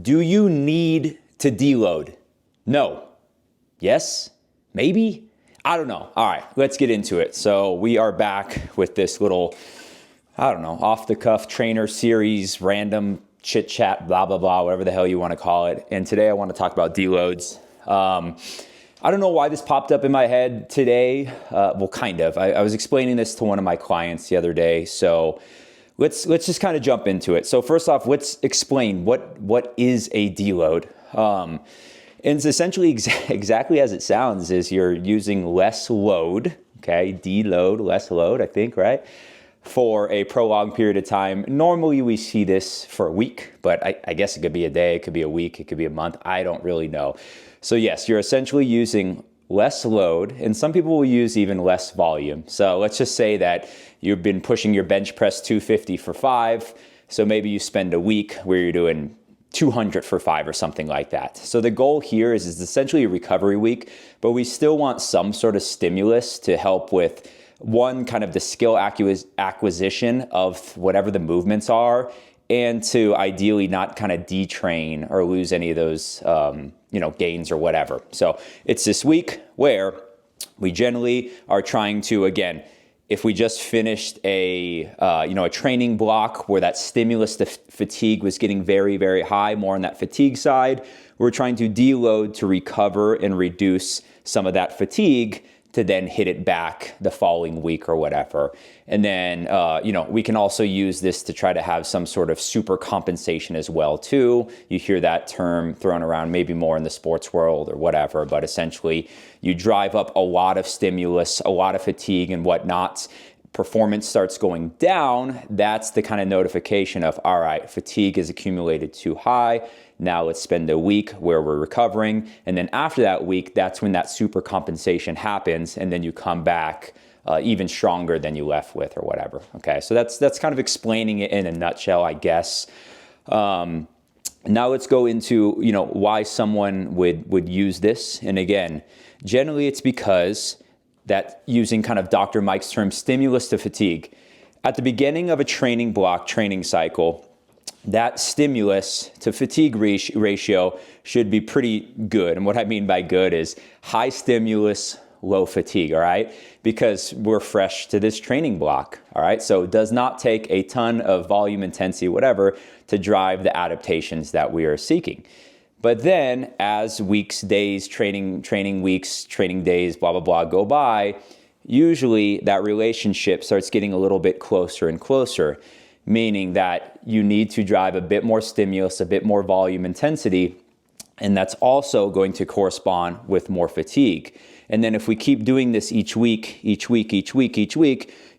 Do you need to deload? No. Yes? Maybe? I don't know. All right, let's get into it. So we are back with this little, I don't know, off the cuff trainer series, random chit chat, blah, blah, blah, whatever the hell you want to call it. And today I want to talk about deloads. I don't know why this popped up in my head today. Well, kind of. I was explaining this to one of my clients the other day. So let's just kind of jump into it. So first off, let's explain what is a deload. And it's essentially exactly as it sounds, is you're using less load, okay? Deload, less load, I think, right? For a prolonged period of time. Normally we see this for a week, but I guess it could be a day, it could be a week, it could be a month. I don't really know. So yes, you're essentially using less load, and some people will use even less volume. So let's just say that you've been pushing your bench press 250 for 5. So maybe you spend a week where you're doing 200 for 5 or something like that. So the goal here is essentially a recovery week, but we still want some sort of stimulus to help with one, kind of the skill acquisition of whatever the movements are, and to ideally not kind of detrain or lose any of those gains or whatever. So it's this week where we generally are trying to, again, if we just finished a training block where that stimulus to fatigue was getting very, very high, more on that fatigue side, we're trying to deload to recover and reduce some of that fatigue to then hit it back the following week or whatever. And then, we can also use this to try to have some sort of super compensation as well too. You hear that term thrown around maybe more in the sports world or whatever, but essentially you drive up a lot of stimulus, a lot of fatigue and whatnot. Performance starts going down. That's the kind of notification of, all right, fatigue is accumulated too high. Now let's spend a week where we're recovering. And then after that week, that's when that super compensation happens. And then you come back even stronger than you left with or whatever. Okay, so that's kind of explaining it in a nutshell, I guess. Now let's go into, why someone would use this. And again, generally it's because that using kind of Dr. Mike's term, stimulus to fatigue. At the beginning of a training block, training cycle, that stimulus to fatigue ratio should be pretty good. And what I mean by good is high stimulus, low fatigue, all right? Because we're fresh to this training block, all right? So it does not take a ton of volume, intensity, whatever, to drive the adaptations that we are seeking. But then as weeks, days, training weeks, training days, blah, blah, blah, go by, usually that relationship starts getting a little bit closer and closer, meaning that you need to drive a bit more stimulus, a bit more volume intensity, and that's also going to correspond with more fatigue. And then if we keep doing this each week,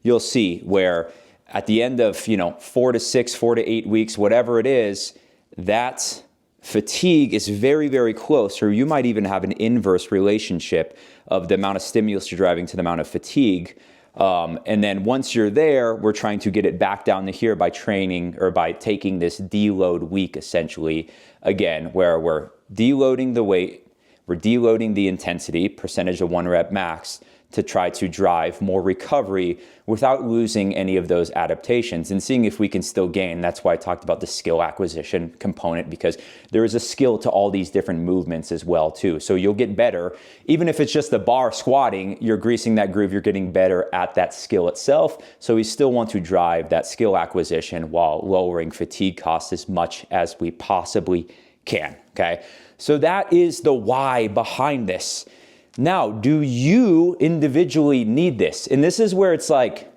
you'll see where at the end of 4 to 6, 4 to 8 weeks, whatever it is, that fatigue is very, very close, or you might even have an inverse relationship of the amount of stimulus you're driving to the amount of fatigue. And then once you're there, we're trying to get it back down to here by training or by taking this deload week, essentially, again, where we're deloading the weight, we're deloading the intensity, percentage of 1 rep max, to try to drive more recovery without losing any of those adaptations and seeing if we can still gain. That's why I talked about the skill acquisition component, because there is a skill to all these different movements as well too. So you'll get better. Even if it's just the bar squatting, you're greasing that groove, you're getting better at that skill itself. So we still want to drive that skill acquisition while lowering fatigue costs as much as we possibly can, okay? So that is the why behind this. Now, do you individually need this? And this is where it's like,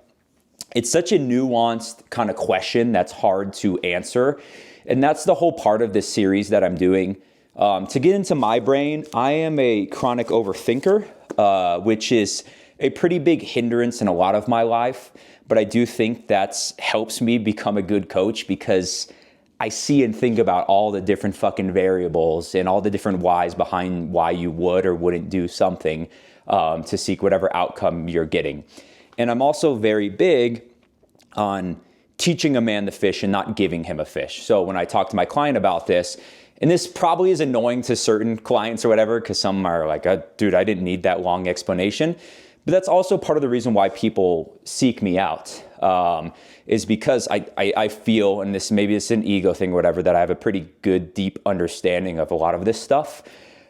it's such a nuanced kind of question that's hard to answer. And that's the whole part of this series that I'm doing. To get into my brain, I am a chronic overthinker, which is a pretty big hindrance in a lot of my life. But I do think that helps me become a good coach, because I see and think about all the different fucking variables and all the different whys behind why you would or wouldn't do something to seek whatever outcome you're getting. And I'm also very big on teaching a man to fish and not giving him a fish. So when I talk to my client about this, and this probably is annoying to certain clients or whatever, because some are like, dude, I didn't need that long explanation. But that's also part of the reason why people seek me out, is because I feel, and this maybe it's an ego thing or whatever, that I have a pretty good, deep understanding of a lot of this stuff.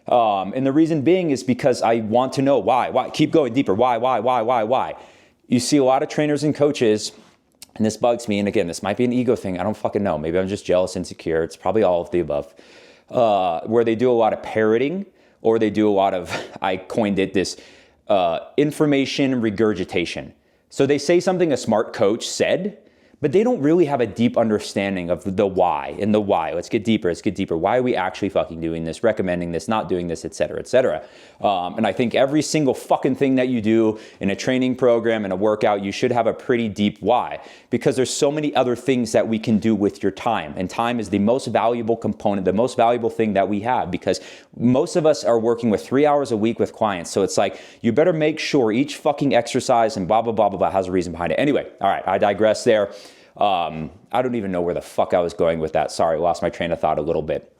And the reason being is because I want to know why, keep going deeper. Why? You see a lot of trainers and coaches, and this bugs me. And again, this might be an ego thing. I don't fucking know. Maybe I'm just jealous, insecure. It's probably all of the above, where they do a lot of parroting, or they do a lot of, I coined it this, information regurgitation. So they say something a smart coach said, but they don't really have a deep understanding of the why and the why. Let's get deeper. Why are we actually fucking doing this, recommending this, not doing this, et cetera, et cetera. And I think every single fucking thing that you do in a training program, in a workout, you should have a pretty deep why, because there's so many other things that we can do with your time. And time is the most valuable component, the most valuable thing that we have, because most of us are working with 3 hours a week with clients. So it's like, you better make sure each fucking exercise and blah, blah, blah, blah, blah has a reason behind it. Anyway, all right, I digress there. I don't even know where the fuck I was going with that. Sorry, lost my train of thought a little bit.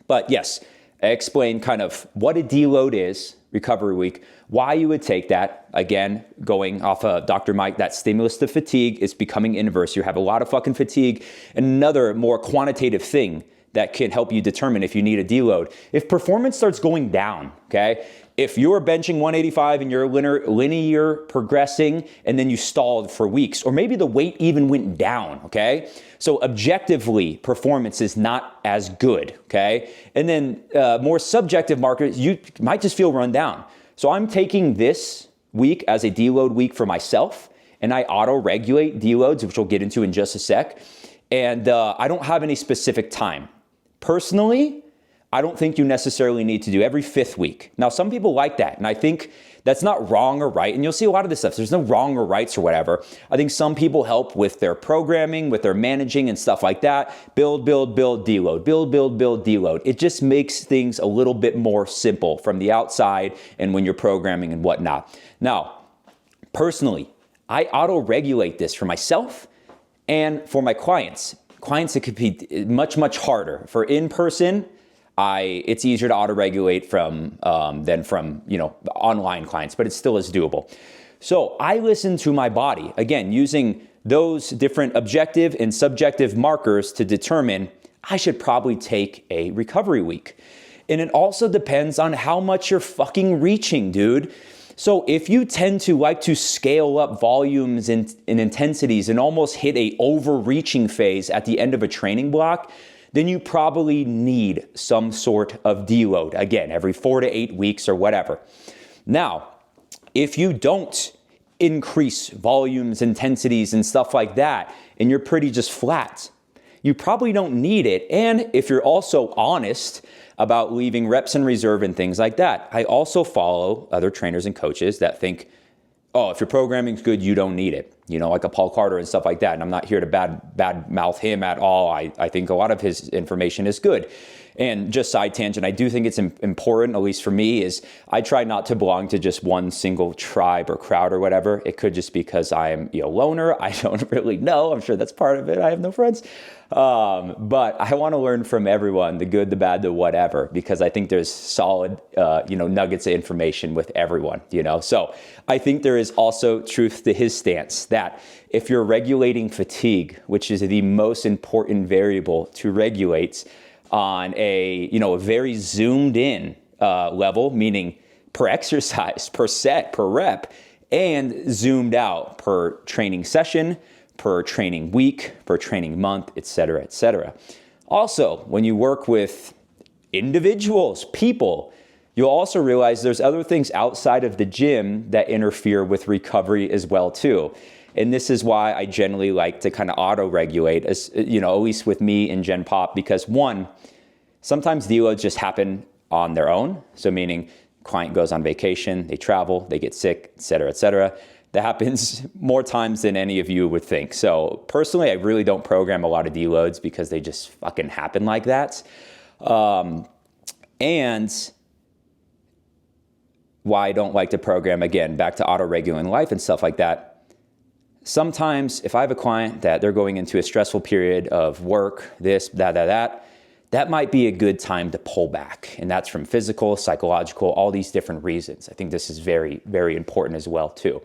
But yes, I explained kind of what a deload is, recovery week, why you would take that. Again, going off of Dr. Mike, that stimulus to fatigue is becoming inverse. You have a lot of fucking fatigue. Another more quantitative thing that can help you determine if you need a deload. If performance starts going down, okay? If you're benching 185 and you're linear progressing and then you stalled for weeks, or maybe the weight even went down, okay? So objectively, performance is not as good, okay? And then more subjective markers, you might just feel run down. So I'm taking this week as a deload week for myself, and I auto-regulate deloads, which we'll get into in just a sec. And I don't have any specific time. Personally, I don't think you necessarily need to do every 5th week. Now, some people like that, and I think that's not wrong or right, and you'll see a lot of this stuff. There's no wrong or rights or whatever. I think some people help with their programming, with their managing and stuff like that. Build, deload. Build, deload. It just makes things a little bit more simple from the outside and when you're programming and whatnot. Now, personally, I auto-regulate this for myself and for my clients. Clients, it could be much, much harder. For in-person, it's easier to auto-regulate than from online clients, but it still is doable. So I listen to my body, again, using those different objective and subjective markers to determine I should probably take a recovery week. And it also depends on how much you're fucking reaching, dude. So if you tend to like to scale up volumes and intensities and almost hit a overreaching phase at the end of a training block, then you probably need some sort of deload, again, every 4 to 8 weeks or whatever. Now, if you don't increase volumes, intensities, and stuff like that, and you're pretty just flat, you probably don't need it. And if you're also honest about leaving reps in reserve and things like that, I also follow other trainers and coaches that think, oh, if your programming's good, you don't need it. Like a Paul Carter and stuff like that. And I'm not here to bad mouth him at all. I think a lot of his information is good. And just side tangent, I do think it's important, at least for me, is I try not to belong to just one single tribe or crowd or whatever. It could just be because I'm a loner. I don't really know. I'm sure that's part of it. I have no friends. But I want to learn from everyone, the good, the bad, the whatever, because I think there's solid, nuggets of information with everyone, So I think there is also truth to his stance that if you're regulating fatigue, which is the most important variable to regulate on a very zoomed in level, meaning per exercise, per set, per rep, and zoomed out per training session, per training week, per training month, et cetera, et cetera. Also, when you work with individuals, people, you'll also realize there's other things outside of the gym that interfere with recovery as well too. And this is why I generally like to kind of auto-regulate, as at least with me in Gen Pop, because one, sometimes deloads just happen on their own. So meaning client goes on vacation, they travel, they get sick, et cetera, et cetera. That happens more times than any of you would think. So personally, I really don't program a lot of deloads because they just fucking happen like that. And why I don't like to program, again, back to auto-regulating life and stuff like that. Sometimes if I have a client that they're going into a stressful period of work, this, that that might be a good time to pull back. And that's from physical, psychological, all these different reasons. I think this is very, very important as well too.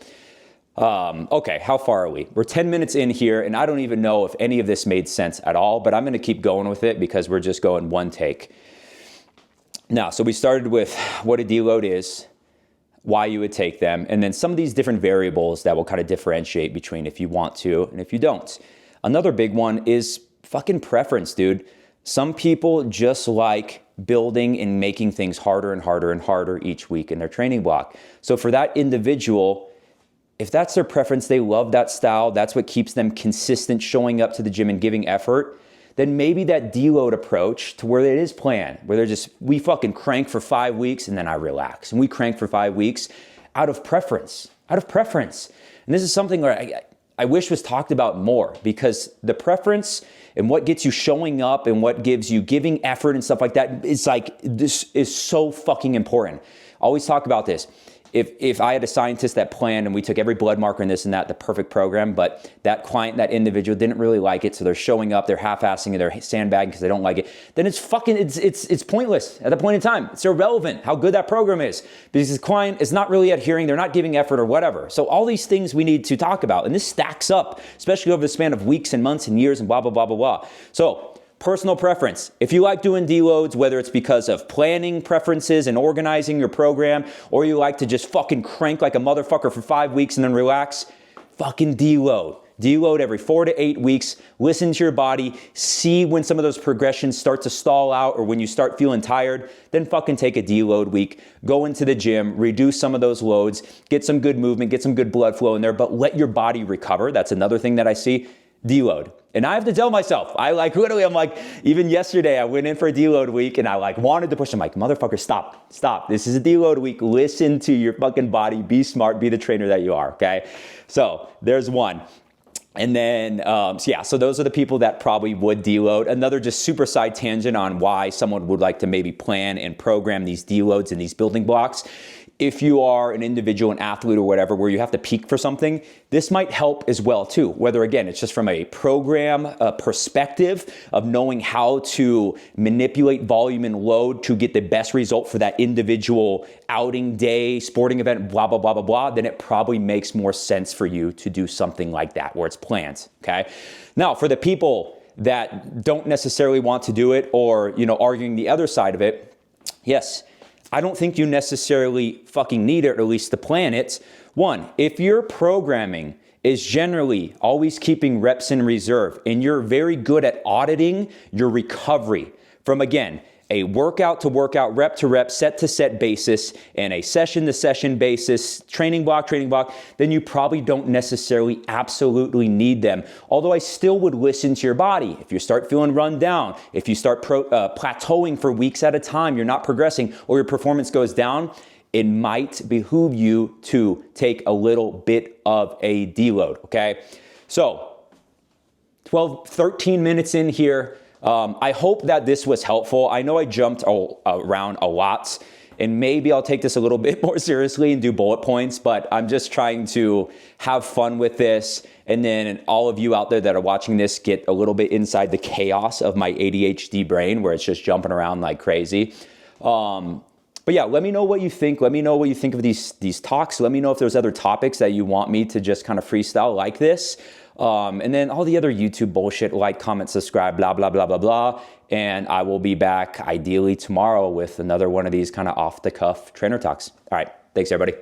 Okay, how far are we? We're 10 minutes in here, and I don't even know if any of this made sense at all, but I'm going to keep going with it because we're just going one take. Now, so we started with what a deload is, why you would take them, and then some of these different variables that will kind of differentiate between if you want to and if you don't. Another big one is fucking preference, dude. Some people just like building and making things harder and harder and harder each week in their training block. So for that individual, if that's their preference, they love that style, that's what keeps them consistent showing up to the gym and giving effort, then maybe that deload approach to where it is planned, where they're just, we fucking crank for 5 weeks and then I relax. And we crank for 5 weeks out of preference. And this is something where I wish was talked about more, because the preference and what gets you showing up and what gives you giving effort and stuff like that is like, this is so fucking important. I always talk about this. If I had a scientist that planned and we took every blood marker and this and that, the perfect program, but that client, that individual didn't really like it, so they're showing up, they're half-assing, and they're sandbagging because they don't like it, then it's fucking, it's pointless at that point in time. It's irrelevant how good that program is, because the client is not really adhering, they're not giving effort or whatever. So all these things we need to talk about, and this stacks up, especially over the span of weeks and months and years and blah, blah, blah, blah, blah. So personal preference. If you like doing deloads, whether it's because of planning preferences and organizing your program, or you like to just fucking crank like a motherfucker for 5 weeks and then relax, fucking deload. Deload every 4 to 8 weeks. Listen to your body. See when some of those progressions start to stall out or when you start feeling tired, then fucking take a deload week. Go into the gym, reduce some of those loads, get some good movement, get some good blood flow in there, but let your body recover. That's another thing that I see. Deload. And I have to tell myself, I'm like, even yesterday I went in for a deload week and I wanted to push. I'm like, motherfucker, stop. This is a deload week. Listen to your fucking body. Be smart. Be the trainer that you are. Okay. So there's one. And then, so those are the people that probably would deload. Another just super side tangent on why someone would like to maybe plan and program these deloads and these building blocks. If you are an individual, an athlete or whatever, where you have to peak for something, this might help as well too. Whether again, it's just from a program perspective of knowing how to manipulate volume and load to get the best result for that individual outing day, sporting event, blah, blah, blah, blah, blah, then it probably makes more sense for you to do something like that where it's planned, okay? Now, for the people that don't necessarily want to do it or, arguing the other side of it, yes, I don't think you necessarily fucking need it, or at least to plan it. One, if your programming is generally always keeping reps in reserve and you're very good at auditing your recovery from, again, a workout to workout, rep to rep, set to set basis, and a session to session basis, training block, then you probably don't necessarily absolutely need them. Although I still would listen to your body. If you start feeling run down, if you start plateauing for weeks at a time, you're not progressing, or your performance goes down, it might behoove you to take a little bit of a deload, okay? So 13 minutes in here. I hope that this was helpful. I know I jumped around a lot, and maybe I'll take this a little bit more seriously and do bullet points, but I'm just trying to have fun with this. And then all of you out there that are watching this get a little bit inside the chaos of my ADHD brain where it's just jumping around like crazy. But yeah, let me know what you think. Let me know what you think of these talks. Let me know if there's other topics that you want me to just kind of freestyle like this. And then all the other YouTube bullshit, like, comment, subscribe, blah, blah, blah, blah, blah. And I will be back ideally tomorrow with another one of these kind of off the cuff trainer talks. All right. Thanks, everybody.